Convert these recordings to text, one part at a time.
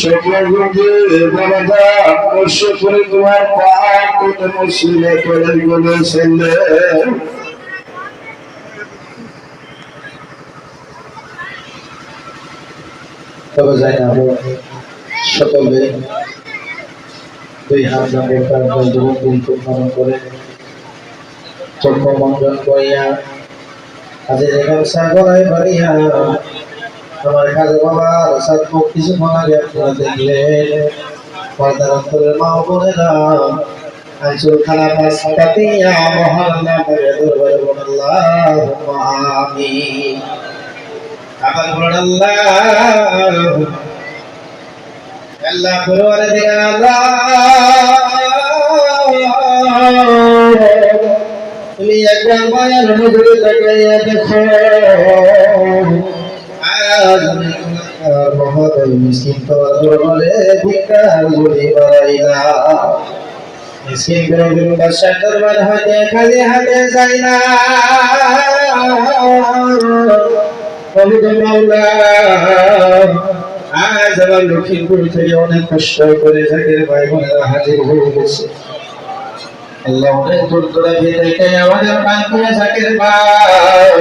সকলকে বড়দা কষ্ট করে তোমার পাপ কত মুসিবত করে বলেছেন। তবে যাই না সকলে দুই হাত যুবক করে চক্ষু মন্ডন করিয়া হাজির ব্যবসা করাই বাড়িয়া আমার কাজে বাবার সাতমুখ কিছুক্ষণ আগে আপনারা দেখলেন পর্দার অন্তরের মা বোনেরা আঞ্চল খানা পাশ কাটিয়া মহাল্লা করে দরবারে বলেন আল্লাহুম্মা আমিন। আবার বলেন আল্লাহ পরিবারে দিকে আল্লাহ তুমি একবার মায়ার নজরে তাকাইয়া দেখো আজ আমি তোমার মহোদয় মিসকিন তোমার দরবারে ভিক্ষার ঝুলি বাড়াইলাম। মিসকিন কোনদিন বাদশার দরবার হইতে খালি হাতে যায় না। মাওলা আজ আমার লক্ষ্মীপুর থেকে অনেক কষ্ট করে জাকির ভাই বোনেরা হাজির হয়ে গেছে। আল্লাহ অনেক দূর দূরান্তে থেকে আমাদের পান্তুয়া জাকির ভাই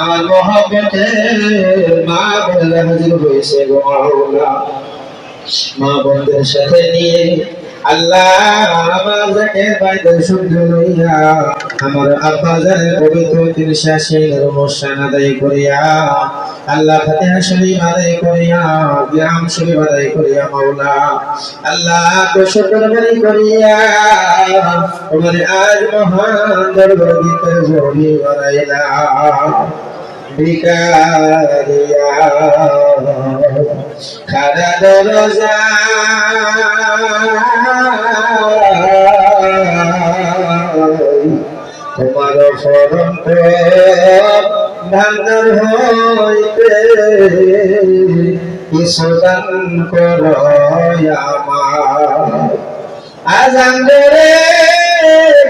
আমার মহব্বতের মা বোনেরা হাজির হয়েছে গো মাওলা। মা বোনদের সাথে নিয়ে আল্লাহ আমার জাকির ভাইদের শুদ্ধ লইয়া আমার আব্বা জানের পবিত্র তিরশাসের অনুষ্ঠান আদায় করিয়া আল্লাহ ফাতিহা শরীফ আদায় করিয়া বিরাম শরীফ আদায় করিয়া মাওলা আল্লাহ শুকরবানি করিয়া তোমার আজ মহান দরবার দিতে জমি বানাইলা ভিকারিয়া খারা দরজা তোমার শরণ ভাঙার হইতে কিছু দান করো আমার আজান রে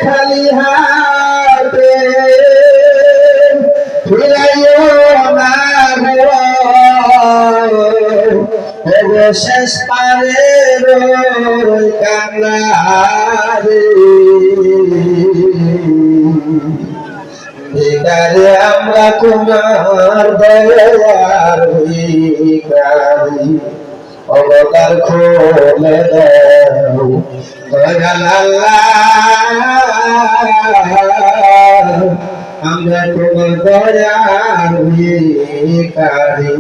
খালি হাতে ফিরাইও না গো শেষ পারে কান্নারে ভিখারি আমরা তোমার দয়ার ভিখারি অবতার খোলে দাও দয়াল আল্লাহ আমরা তোমার দয়ার ভিখারি।